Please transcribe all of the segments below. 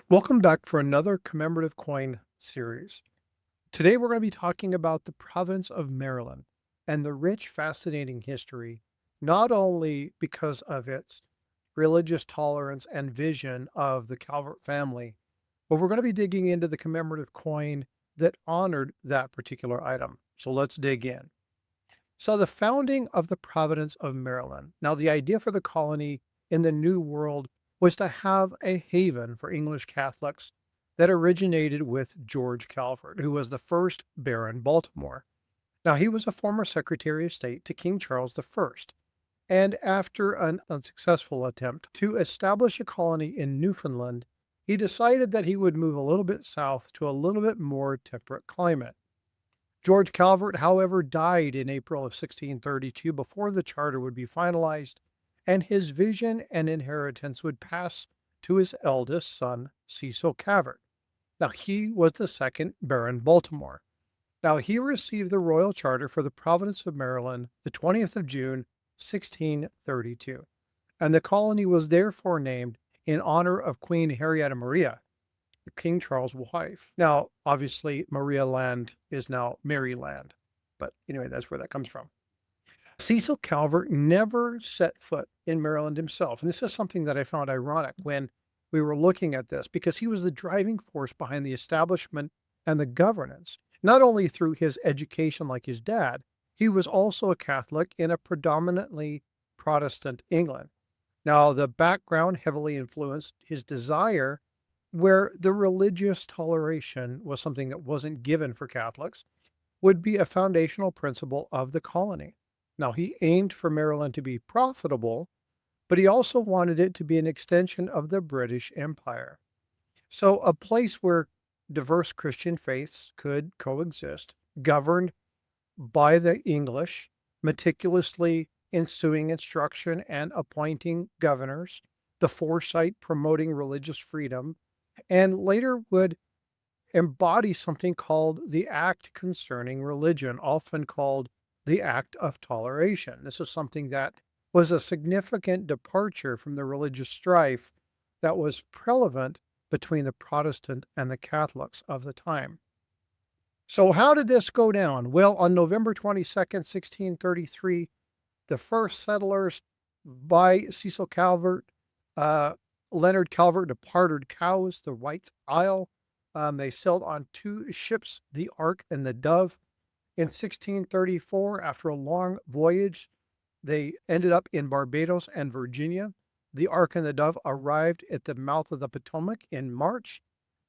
Welcome back for another commemorative coin series. Today we're going to be talking about the Providence of Maryland and the rich, fascinating history, not only because of its religious tolerance and vision of the Calvert family, but we're going to be digging into the commemorative coin that honored that particular item. So let's dig in. So, the founding of the Providence of Maryland. Now, the idea for the colony in the New World was to have a haven for English Catholics that originated with George Calvert, who was the first Baron Baltimore. Now, he was a former Secretary of State to King Charles I, and after an unsuccessful attempt to establish a colony in Newfoundland, he decided that he would move a little bit south to a little bit more temperate climate. George Calvert, however, died in April of 1632 before the charter would be finalized, and his vision and inheritance would pass to his eldest son, Cecil Calvert. Now, he was the second Baron Baltimore. Now, he received the royal charter for the Province of Maryland the 20th of June, 1632, and the colony was therefore named in honor of Queen Henrietta Maria, King Charles' wife. Now, obviously, Maria Land is now Maryland, but anyway, that's where that comes from. Cecil Calvert never set foot in Maryland himself, and this is something that I found ironic when we were looking at this because he was the driving force behind the establishment and the governance, not only through his education like his dad, he was also a Catholic in a predominantly Protestant England. Now, the background heavily influenced his desire where the religious toleration was something that wasn't given for Catholics, would be a foundational principle of the colony. Now, he aimed for Maryland to be profitable, but he also wanted it to be an extension of the British Empire. So, a place where diverse Christian faiths could coexist, governed by the English, meticulously ensuing instruction and appointing governors, the foresight promoting religious freedom, and later would embody something called the Act Concerning Religion, often called the Act of Toleration. This is something that was a significant departure from the religious strife that was prevalent between the Protestant and the Catholics of the time. So, how did this go down? Well, on November 22nd, 1633, the first settlers by Cecil Calvert, uh, Leonard Calvert departed Cowes, the White Isle. They sailed on two ships, the Ark and the Dove. In 1634, after a long voyage, they ended up in Barbados and Virginia. The Ark and the Dove arrived at the mouth of the Potomac in March,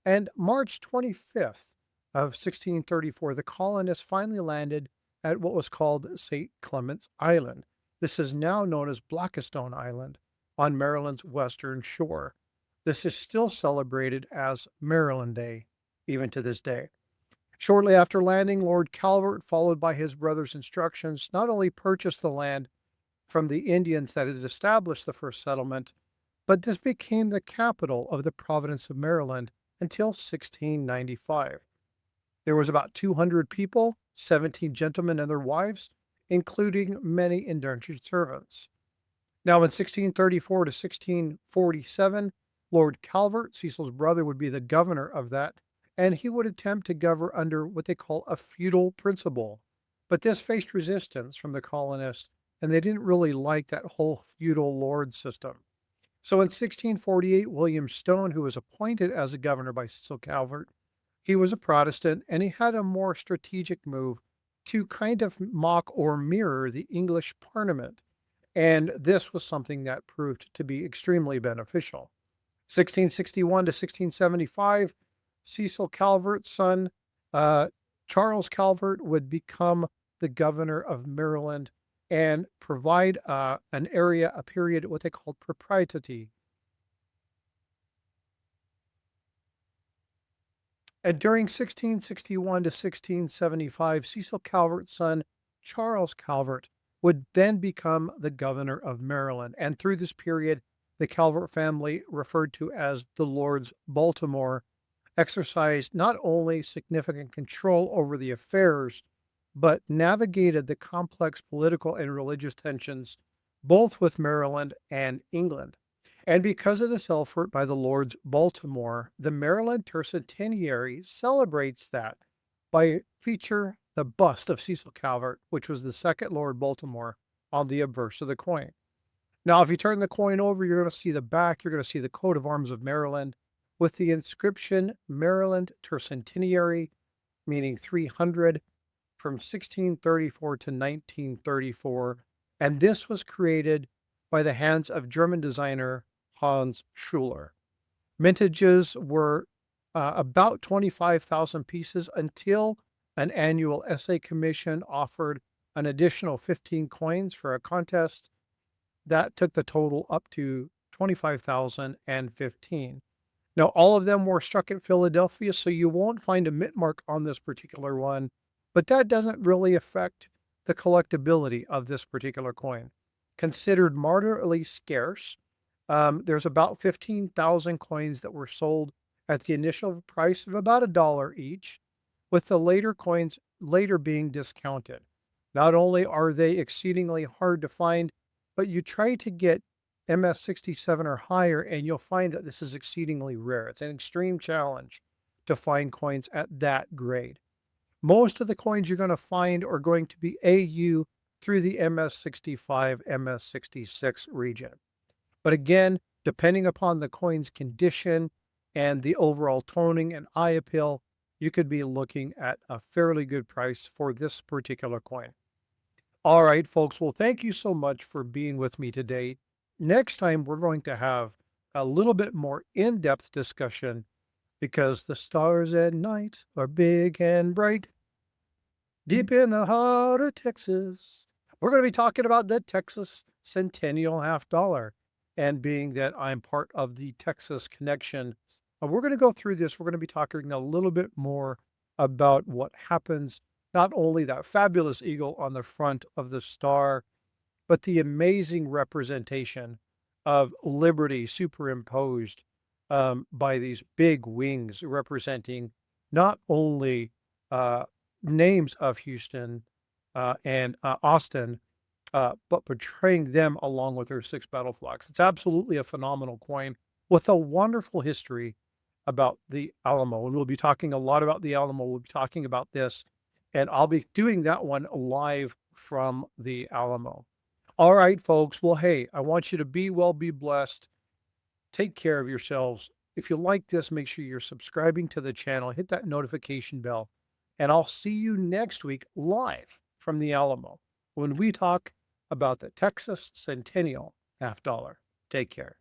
and March 25th of 1634, the colonists finally landed at what was called St. Clement's Island. This is now known as Blackstone Island on Maryland's western shore. This is still celebrated as Maryland Day, even to this day. Shortly after landing, Lord Calvert, followed by his brother's instructions, not only purchased the land from the Indians that had established the first settlement, but this became the capital of the Providence of Maryland until 1695. There was about 200 people, 17 gentlemen and their wives, including many indentured servants. Now, in 1634 to 1647, Lord Calvert, Cecil's brother, would be the governor of that, and he would attempt to govern under what they call a feudal principle. But this faced resistance from the colonists, and they didn't really like that whole feudal lord system. So in 1648, William Stone, who was appointed as a governor by Cecil Calvert, he was a Protestant, and he had a more strategic move to kind of mock or mirror the English Parliament. And this was something that proved to be extremely beneficial. 1661 to 1675, Cecil Calvert's son, Charles Calvert, would become the governor of Maryland and provide an area, a period, what they called propriety. And during 1661 to 1675, Cecil Calvert's son, Charles Calvert, would then become the governor of Maryland. And through this period, the Calvert family, referred to as the Lords Baltimore, exercised not only significant control over the affairs, but navigated the complex political and religious tensions both with Maryland and England. And because of this effort by the Lords Baltimore, the Maryland Tercentenary celebrates that by feature the bust of Cecil Calvert, which was the second Lord Baltimore, on the obverse of the coin. Now, if you turn the coin over, you're going to see the back. You're going to see the coat of arms of Maryland with the inscription Maryland Tercentenary, meaning 300 from 1634 to 1934. And this was created by the hands of German designer Hans Schuler. Mintages were about 25,000 pieces until an annual essay commission offered an additional 15 coins for a contest that took the total up to 25,015. Now, all of them were struck at Philadelphia, so you won't find a mint mark on this particular one, but that doesn't really affect the collectability of this particular coin. Considered moderately scarce, there's about 15,000 coins that were sold at the initial price of about $1 each, with the later coins later being discounted. Not only are they exceedingly hard to find, but you try to get MS-67 or higher, and you'll find that this is exceedingly rare. It's an extreme challenge to find coins at that grade. Most of the coins you're going to find are going to be AU through the MS-65, MS-66 region. But again, depending upon the coin's condition and the overall toning and eye appeal, you could be looking at a fairly good price for this particular coin. All right, folks. Well, thank you so much for being with me today. Next time, we're going to have a little bit more in-depth discussion because the stars at night are big and bright deep in the heart of Texas. We're going to be talking about the Texas Centennial Half Dollar. And being that I'm part of the Texas Connection, we're going to go through this. We're going to be talking a little bit more about what happens, not only that fabulous eagle on the front of the star, but the amazing representation of liberty superimposed by these big wings representing not only names of Houston and Austin, but portraying them along with their 6 battle flags. It's absolutely a phenomenal coin with a wonderful history about the Alamo. And we'll be talking a lot about the Alamo. We'll be talking about this, and I'll be doing that one live from the Alamo. All right, folks. Well, hey, I want you to be well, be blessed. Take care of yourselves. If you like this, make sure you're subscribing to the channel, hit that notification bell, and I'll see you next week live from the Alamo when we talk about the Texas Centennial Half Dollar. Take care.